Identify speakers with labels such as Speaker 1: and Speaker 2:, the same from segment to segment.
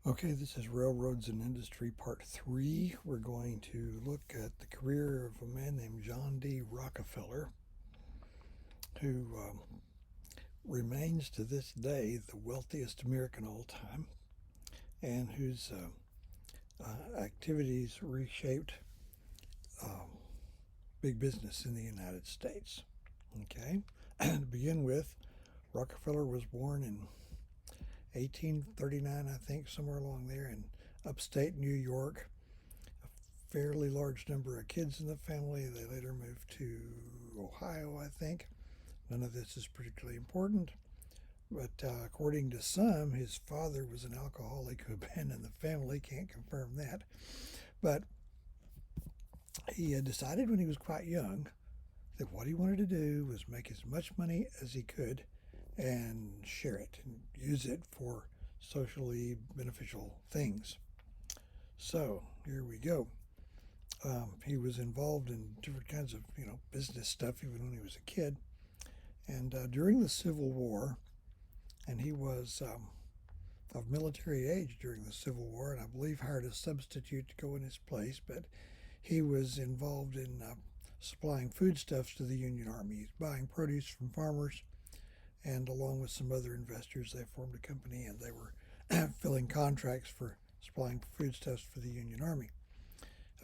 Speaker 1: Okay, this is Railroads and Industry Part 3. We're going to look at the career of a man named John D. Rockefeller, who remains to this day the wealthiest American of all time, and whose activities reshaped um, big business in the United States. Okay, to begin with, Rockefeller was born in 1839, I think, somewhere along there in upstate New York. Fairly large number of kids in the family. They later moved to Ohio, I think. None of this is particularly important, but according to some, his father was an alcoholic who abandoned the family. Can't confirm that. But he had decided when he was quite young that what he wanted to do was make as much money as he could and share it and use it for socially beneficial things. So here we go. He was involved in different kinds of, business stuff even when he was a kid. And during the Civil War, and he was of military age during the Civil War, and I believe hired a substitute to go in his place, but he was involved in supplying foodstuffs to the Union Army. He's buying produce from farmers, and along with some other investors, they formed a company, and they were filling contracts for supplying foodstuffs for the Union Army.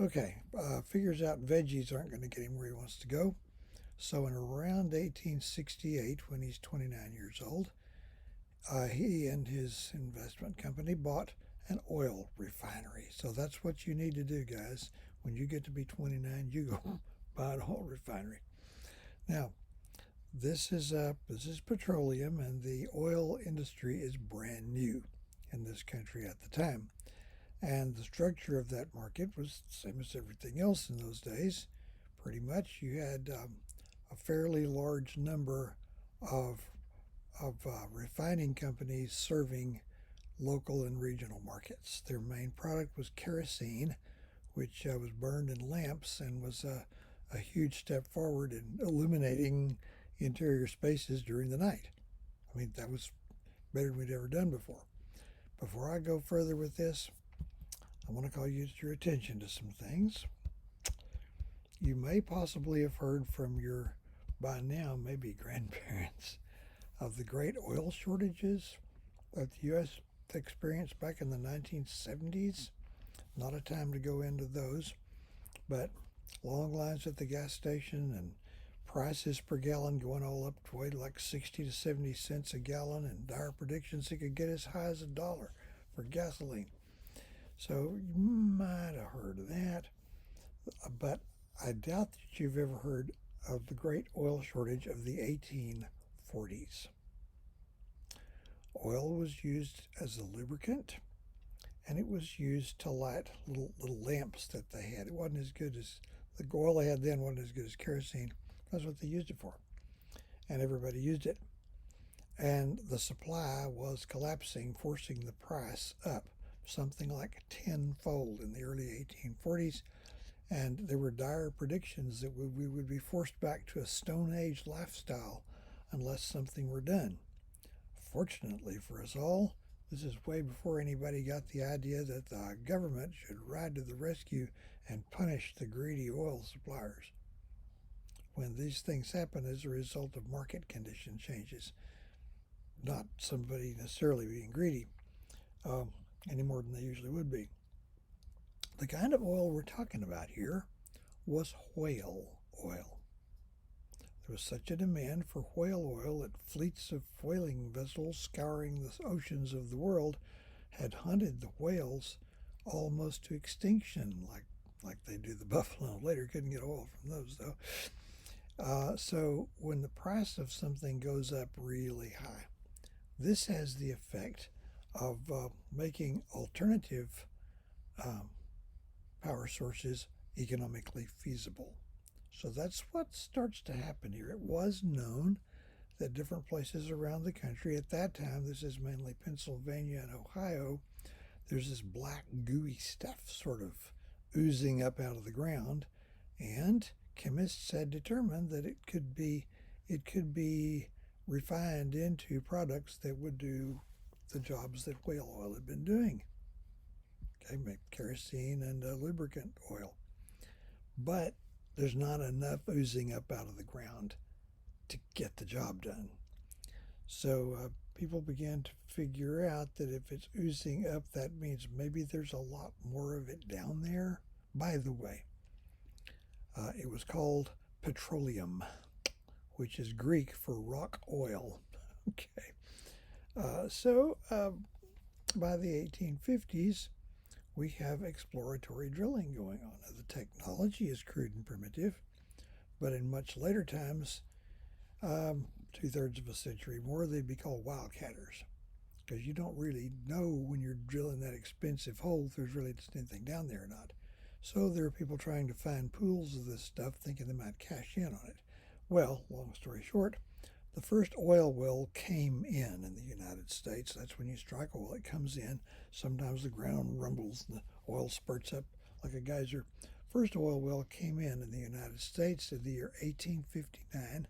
Speaker 1: Okay, figures out veggies aren't going to get him where he wants to go. So in around 1868, when he's 29 years old, he and his investment company bought an oil refinery. So that's what you need to do, guys. When you get to be 29, you go buy an oil refinery. Now, this is petroleum, and the oil industry is brand new in this country at the time. And the structure of that market was the same as everything else in those days. Pretty much, you had a fairly large number of refining companies serving local and regional markets. Their main product was kerosene, which was burned in lamps and was a huge step forward in illuminating interior spaces during the night. I mean, that was better than we'd ever done before. Before I go further with this, I want to call your attention to some things. You may possibly have heard from your, by now, maybe grandparents, of the great oil shortages that the U.S. experienced back in the 1970s. Not a time to go into those, but long lines at the gas station and prices per gallon going all up to like 60 to 70 cents a gallon, and dire predictions it could get as high as $1 for gasoline. So you might have heard of that, but I doubt that you've ever heard of the great oil shortage of the 1840s. Oil was used as a lubricant, and it was used to light little lamps that they had. It wasn't as good as the oil they had then wasn't as good as kerosene. That's what they used it for, and everybody used it. And the supply was collapsing, forcing the price up something like tenfold in the early 1840s. And there were dire predictions that we would be forced back to a Stone Age lifestyle unless something were done. Fortunately for us all, this is way before anybody got the idea that the government should ride to the rescue and punish the greedy oil suppliers. When these things happen as a result of market condition changes, not somebody necessarily being greedy any more than they usually would be. The kind of oil we're talking about here was whale oil. There was such a demand for whale oil that fleets of whaling vessels scouring the oceans of the world had hunted the whales almost to extinction, like they do the buffalo. Later couldn't get oil from those, though. So when the price of something goes up really high, this has the effect of making alternative power sources economically feasible. So that's what starts to happen here. It was known that different places around the country at that time, this is mainly Pennsylvania and Ohio, there's this black gooey stuff sort of oozing up out of the ground, and chemists had determined that it could be refined into products that would do the jobs that whale oil had been doing. They make kerosene and lubricant oil. But there's not enough oozing up out of the ground to get the job done. So people began to figure out that if it's oozing up, that means maybe there's a lot more of it down there. By the way, it was called petroleum, which is Greek for rock oil. Okay. So by the 1850s, we have exploratory drilling going on. Now, the technology is crude and primitive, but in much later times, 2/3 of a century more, they'd be called wildcatters, because you don't really know when you're drilling that expensive hole if there's really just anything down there or not. So there are people trying to find pools of this stuff thinking they might cash in on it. Well, long story short, the first oil well came in the United States. That's when you strike oil, it comes in. Sometimes the ground rumbles and the oil spurts up like a geyser. First oil well came in the United States in the year 1859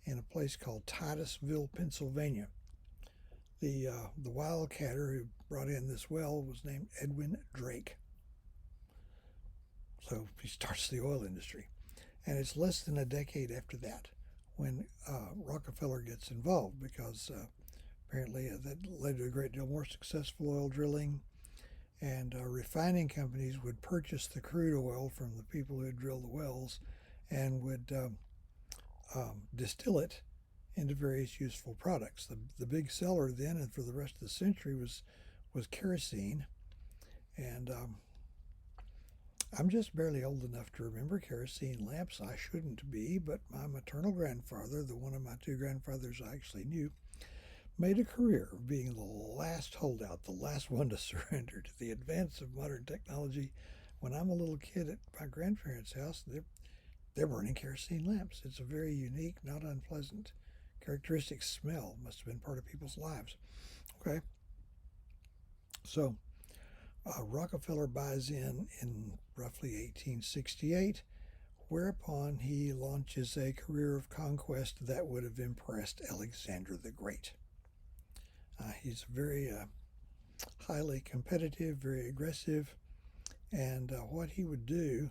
Speaker 1: in a place called Titusville, Pennsylvania. The wildcatter who brought in this well was named Edwin Drake. So he starts the oil industry. And it's less than a decade after that when Rockefeller gets involved, because apparently that led to a great deal more successful oil drilling. And refining companies would purchase the crude oil from the people who had drilled the wells and would distill it into various useful products. The big seller then and for the rest of the century was kerosene. And I'm just barely old enough to remember kerosene lamps. I shouldn't be, but my maternal grandfather, the one of my two grandfathers I actually knew, made a career of being the last holdout, the last one to surrender to the advance of modern technology. When I'm a little kid at my grandparents' house, they're burning kerosene lamps. It's a very unique, not unpleasant, characteristic smell. Must have been part of people's lives. Okay, so Rockefeller buys in roughly 1868, whereupon he launches a career of conquest that would have impressed Alexander the Great. He's very highly competitive, very aggressive, and what he would do,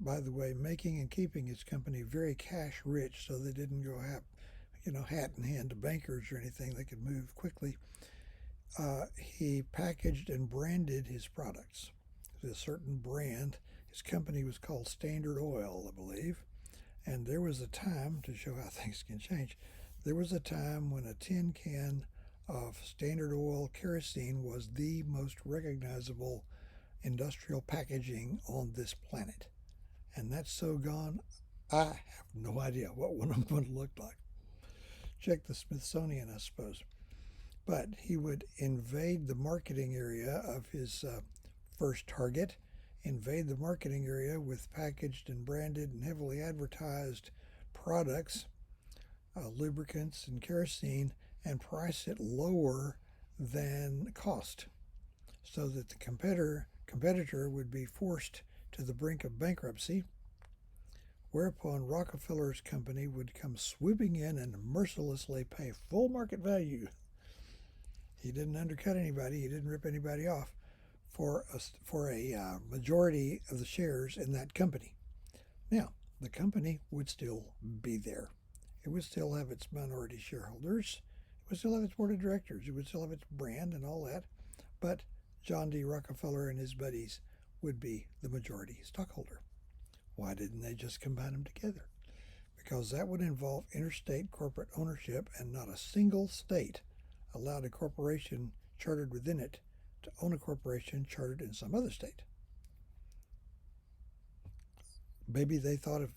Speaker 1: by the way, making and keeping his company very cash rich, so they didn't go hat in hand to bankers or anything. They could move quickly. He packaged and branded his products. A certain brand. His company was called Standard Oil, I believe. And there was a time, to show how things can change, there was a time when a tin can of Standard Oil kerosene was the most recognizable industrial packaging on this planet. And that's so gone, I have no idea what one of them would look like. Check the Smithsonian, I suppose. But he would invade the marketing area of his first target, invade the marketing area with packaged and branded and heavily advertised products, lubricants and kerosene, and price it lower than cost, so that the competitor would be forced to the brink of bankruptcy, whereupon Rockefeller's company would come swooping in and mercilessly pay full market value. He didn't undercut anybody. He didn't rip anybody off for a majority of the shares in that company. Now, the company would still be there. It would still have its minority shareholders. It would still have its board of directors. It would still have its brand and all that. But John D. Rockefeller and his buddies would be the majority stockholder. Why didn't they just combine them together? Because that would involve interstate corporate ownership, and not a single state allowed a corporation chartered within it to own a corporation chartered in some other state. Maybe they thought if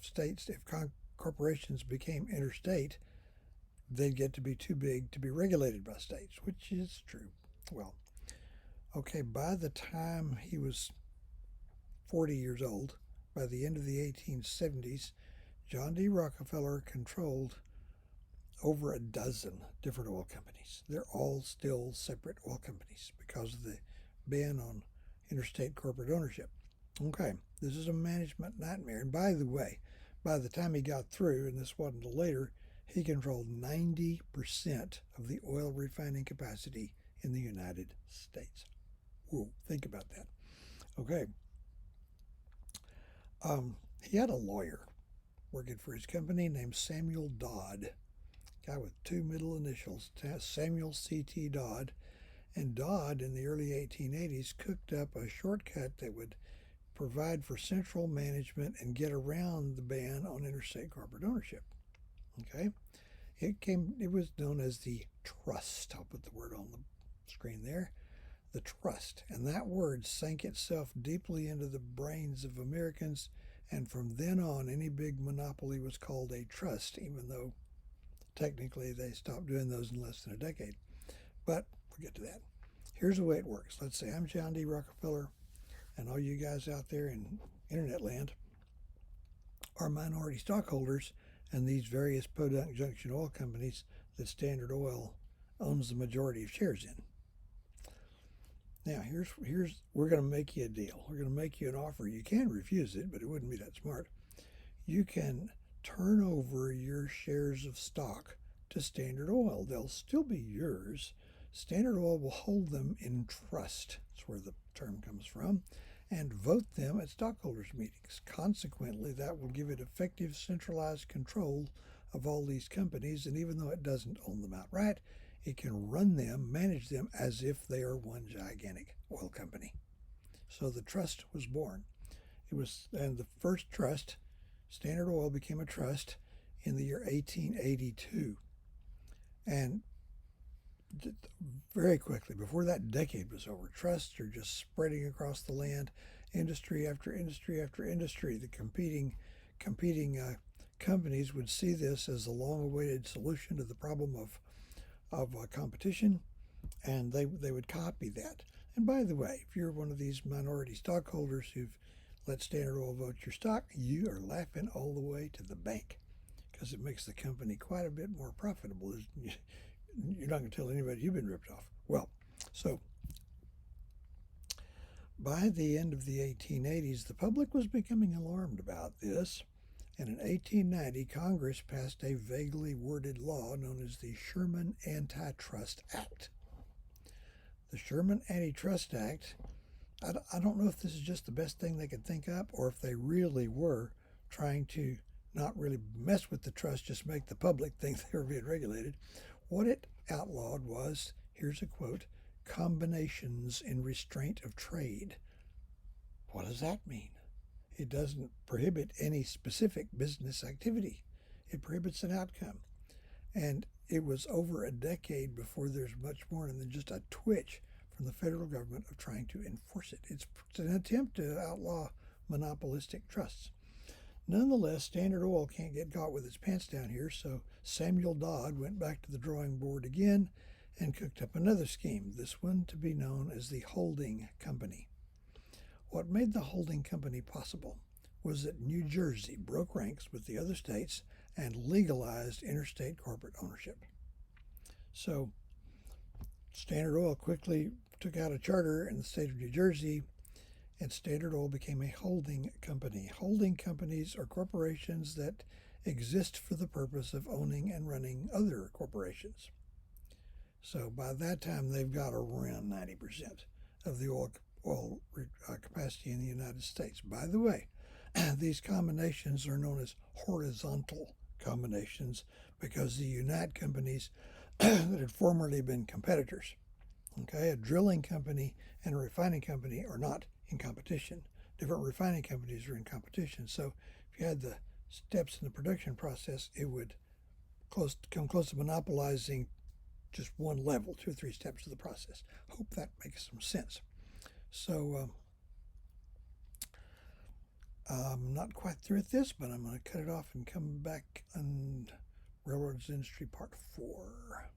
Speaker 1: corporations became interstate, they'd get to be too big to be regulated by states, which is true. Well, okay, by the time he was 40 years old, by the end of the 1870s, John D. Rockefeller controlled over a dozen different oil companies. They're all still separate oil companies because of the ban on interstate corporate ownership. Okay, this is a management nightmare. And by the way, by the time he got through, and this wasn't until later, he controlled 90% of the oil refining capacity in the United States. Whoa, think about that. Okay. He had a lawyer working for his company named Samuel Dodd, guy with two middle initials, Samuel C.T. Dodd. And Dodd, in the early 1880s, cooked up a shortcut that would provide for central management and get around the ban on interstate corporate ownership. Okay, it was known as the trust. I'll put the word on the screen there. The trust, and that word sank itself deeply into the brains of Americans, and from then on, any big monopoly was called a trust, even though technically they stopped doing those in less than a decade. But we'll get to that. Here's the way it works. Let's say I'm John D. Rockefeller, and all you guys out there in internet land are minority stockholders in these various podunk junction oil companies that Standard Oil owns the majority of shares in. Now, here's we're going to make you a deal. We're going to make you an offer. You can refuse it, but it wouldn't be that smart. You can turn over your shares of stock to Standard Oil. They'll still be yours. Standard Oil will hold them in trust. That's where the term comes from, and vote them at stockholders' meetings. Consequently, that will give it effective centralized control of all these companies, and even though it doesn't own them outright, it can run them, manage them as if they are one gigantic oil company. So the trust was born. And the first trust, Standard Oil, became a trust in the year 1882. And very quickly, before that decade was over, trusts are just spreading across the land, industry after industry after industry. The competing companies would see this as a long-awaited solution to the problem of competition, and they would copy that. And by the way, if you're one of these minority stockholders who've let Standard Oil vote your stock, you are laughing all the way to the bank because it makes the company quite a bit more profitable. You're not going to tell anybody you've been ripped off. Well, so by the end of the 1880s, the public was becoming alarmed about this, and in 1890, Congress passed a vaguely worded law known as the Sherman Antitrust Act. The Sherman Antitrust Act, I don't know if this is just the best thing they could think up or if they really were trying to not really mess with the trust, just make the public think they were being regulated. What it outlawed was, here's a quote, combinations in restraint of trade. What does that mean? It doesn't prohibit any specific business activity. It prohibits an outcome. And it was over a decade before there's much more than just a twitch from the federal government of trying to enforce it. It's an attempt to outlaw monopolistic trusts. Nonetheless, Standard Oil can't get caught with its pants down here, so Samuel Dodd went back to the drawing board again and cooked up another scheme, this one to be known as the holding company. What made the holding company possible was that New Jersey broke ranks with the other states and legalized interstate corporate ownership. So Standard Oil quickly took out a charter in the state of New Jersey, and Standard Oil became a holding company. Holding companies are corporations that exist for the purpose of owning and running other corporations. So by that time, they've got around 90% of the oil capacity in the United States. By the way, these combinations are known as horizontal combinations because they unite companies that had formerly been competitors. Okay, a drilling company and a refining company are not in competition. Different refining companies are in competition. So if you had the steps in the production process, it would come close to monopolizing just one level, 2 or 3 steps of the process. Hope that makes some sense. So I'm not quite through with this, but I'm going to cut it off and come back on Railroads Industry Part 4.